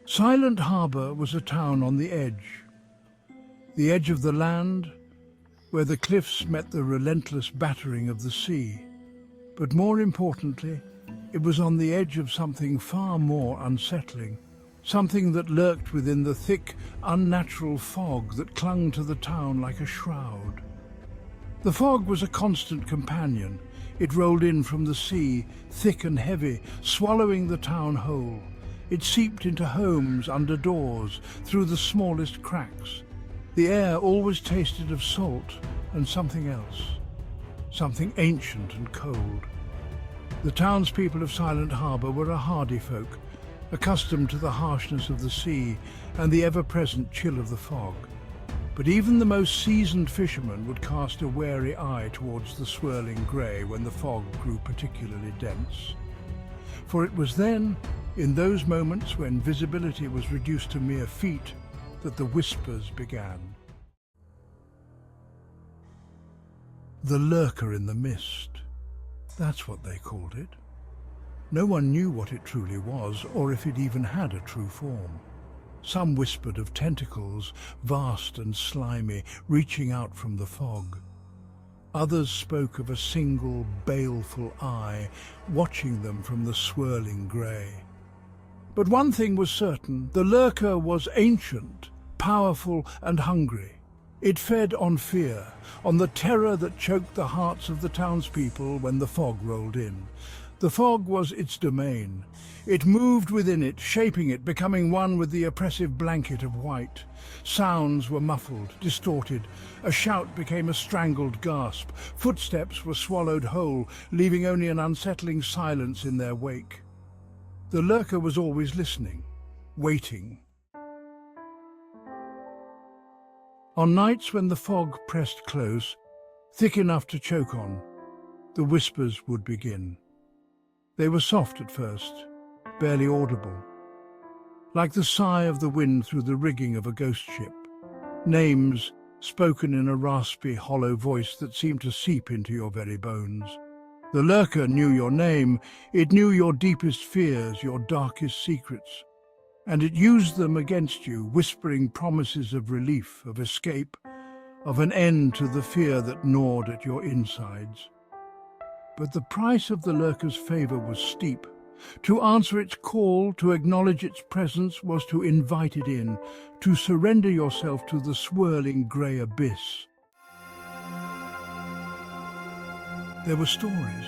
Silent Harbour was a town on the edge of the land, where the cliffs met the relentless battering of the sea. But more importantly, it was on the edge of something far more unsettling, something that lurked within the thick, unnatural fog that clung to the town like a shroud. The fog was a constant companion. It rolled in from the sea, thick and heavy, swallowing the town whole. It seeped into homes, under doors, through the smallest cracks. The air always tasted of salt and something else, something ancient and cold. The townspeople of Silent Harbour were a hardy folk, accustomed to the harshness of the sea and the ever-present chill of the fog. But even the most seasoned fishermen would cast a wary eye towards the swirling grey when the fog grew particularly dense. For it was then, in those moments when visibility was reduced to mere feet, that the whispers began. The lurker in the mist. That's what they called it. No one knew what it truly was, or if it even had a true form. Some whispered of tentacles, vast and slimy, reaching out from the fog. Others spoke of a single, baleful eye, watching them from the swirling grey. But one thing was certain: the lurker was ancient, powerful and hungry. It fed on fear, on the terror that choked the hearts of the townspeople when the fog rolled in. The fog was its domain. It moved within it, shaping it, becoming one with the oppressive blanket of white. Sounds were muffled, distorted. A shout became a strangled gasp. Footsteps were swallowed whole, leaving only an unsettling silence in their wake. The lurker was always listening, waiting. On nights when the fog pressed close, thick enough to choke on, the whispers would begin. They were soft at first, barely audible, like the sigh of the wind through the rigging of a ghost ship. Names spoken in a raspy, hollow voice that seemed to seep into your very bones. The lurker knew your name. It knew your deepest fears, your darkest secrets. And it used them against you, whispering promises of relief, of escape, of an end to the fear that gnawed at your insides. But the price of the lurker's favour was steep. To answer its call, to acknowledge its presence, was to invite it in, to surrender yourself to the swirling grey abyss. There were stories,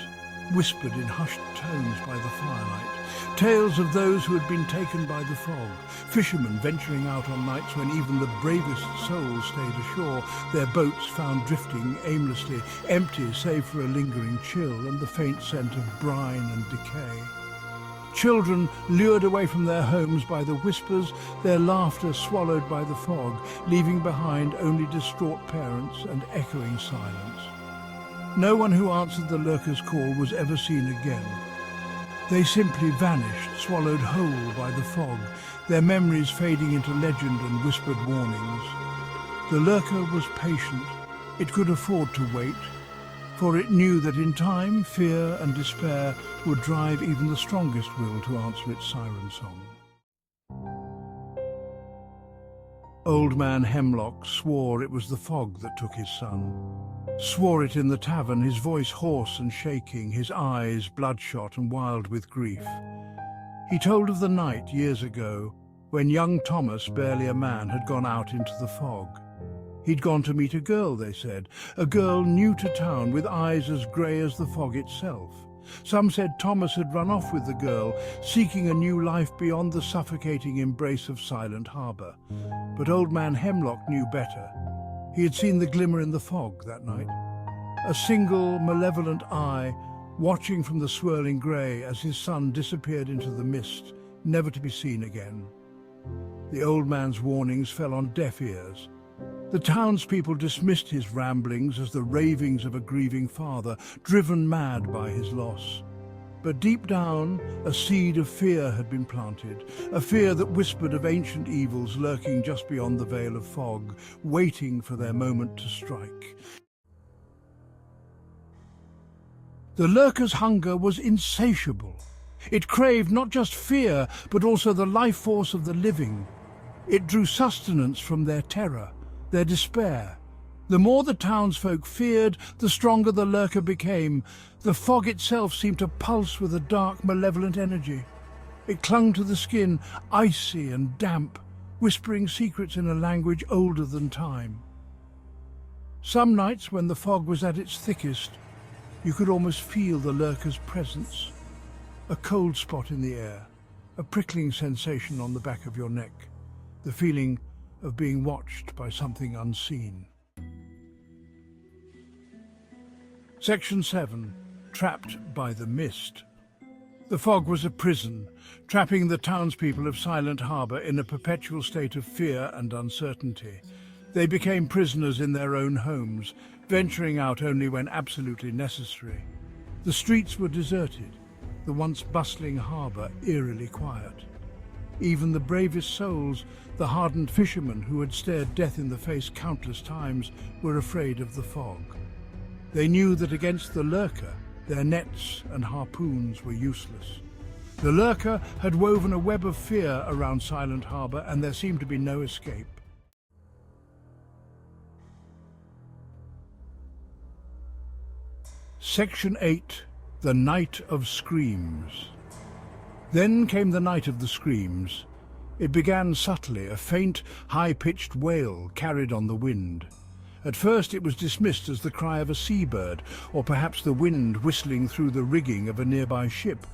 whispered in hushed tones by the firelight, tales of those who had been taken by the fog, fishermen venturing out on nights when even the bravest souls stayed ashore, their boats found drifting aimlessly, empty save for a lingering chill and the faint scent of brine and decay. Children lured away from their homes by the whispers, their laughter swallowed by the fog, leaving behind only distraught parents and echoing silence. No one who answered the lurker's call was ever seen again. They simply vanished, swallowed whole by the fog, their memories fading into legend and whispered warnings. The lurker was patient. It could afford to wait, for it knew that in time, fear and despair would drive even the strongest will to answer its siren song. Old Man Hemlock swore it was the fog that took his son. Swore it in the tavern, his voice hoarse and shaking, his eyes bloodshot and wild with grief. He told of the night years ago when young Thomas, barely a man, had gone out into the fog. He'd gone to meet a girl, they said, a girl new to town with eyes as grey as the fog itself. Some said Thomas had run off with the girl, seeking a new life beyond the suffocating embrace of Silent Harbour. But Old Man Hemlock knew better. He had seen the glimmer in the fog that night. A single, malevolent eye, watching from the swirling grey as his son disappeared into the mist, never to be seen again. The old man's warnings fell on deaf ears. The townspeople dismissed his ramblings as the ravings of a grieving father, driven mad by his loss. But deep down, a seed of fear had been planted, a fear that whispered of ancient evils lurking just beyond the veil of fog, waiting for their moment to strike. The lurker's hunger was insatiable. It craved not just fear, but also the life force of the living. It drew sustenance from their terror, their despair. The more the townsfolk feared, the stronger the lurker became. The fog itself seemed to pulse with a dark, malevolent energy. It clung to the skin, icy and damp, whispering secrets in a language older than time. Some nights, when the fog was at its thickest, you could almost feel the lurker's presence. A cold spot in the air, a prickling sensation on the back of your neck, the feeling of being watched by something unseen. Section 7. Trapped by the mist. The fog was a prison, trapping the townspeople of Silent Harbour in a perpetual state of fear and uncertainty. They became prisoners in their own homes, venturing out only when absolutely necessary. The streets were deserted, the once bustling harbour eerily quiet. Even the bravest souls, the hardened fishermen who had stared death in the face countless times, were afraid of the fog. They knew that against the lurker, their nets and harpoons were useless. The lurker had woven a web of fear around Silent Harbour, and there seemed to be no escape. Section 8. The Night of Screams. Then came the night of the screams. It began subtly, a faint, high-pitched wail carried on the wind. At first it was dismissed as the cry of a seabird, or perhaps the wind whistling through the rigging of a nearby ship.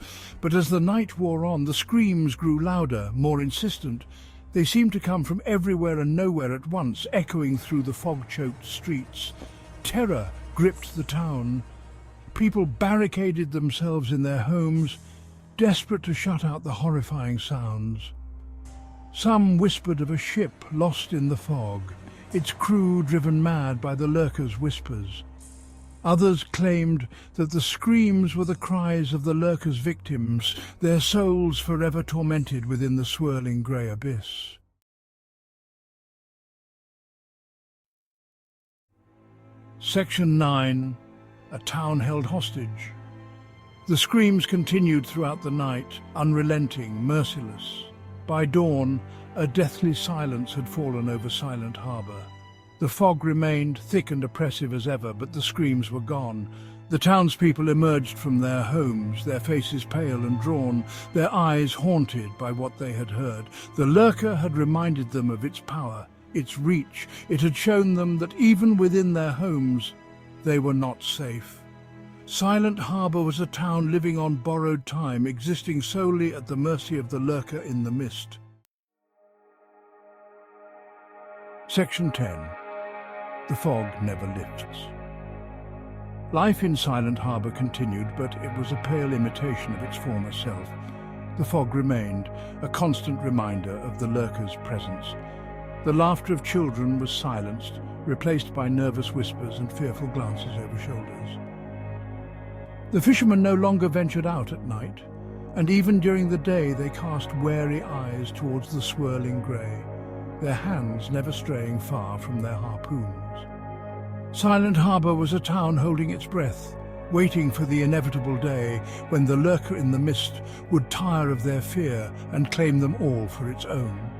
But as the night wore on, the screams grew louder, more insistent. They seemed to come from everywhere and nowhere at once, echoing through the fog-choked streets. Terror gripped the town. People barricaded themselves in their homes, desperate to shut out the horrifying sounds. Some whispered of a ship lost in the fog, its crew driven mad by the lurker's whispers. Others claimed that the screams were the cries of the lurker's victims, their souls forever tormented within the swirling grey abyss. Section 9. A town held hostage. The screams continued throughout the night, unrelenting, merciless. By dawn, a deathly silence had fallen over Silent Harbour. The fog remained thick and oppressive as ever, but the screams were gone. The townspeople emerged from their homes, their faces pale and drawn, their eyes haunted by what they had heard. The lurker had reminded them of its power, its reach. It had shown them that even within their homes, they were not safe. Silent Harbour was a town living on borrowed time, existing solely at the mercy of the lurker in the mist. Section 10. The fog never lifts. Life in Silent Harbour continued, but it was a pale imitation of its former self. The fog remained, a constant reminder of the lurker's presence. The laughter of children was silenced, replaced by nervous whispers and fearful glances over shoulders. The fishermen no longer ventured out at night, and even during the day they cast wary eyes towards the swirling grey, their hands never straying far from their harpoons. Silent Harbour was a town holding its breath, waiting for the inevitable day when the lurker in the mist would tire of their fear and claim them all for its own.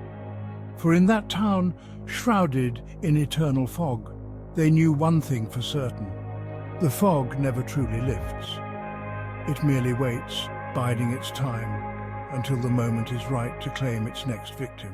For in that town, shrouded in eternal fog, they knew one thing for certain: the fog never truly lifts. It merely waits, biding its time, until the moment is right to claim its next victim.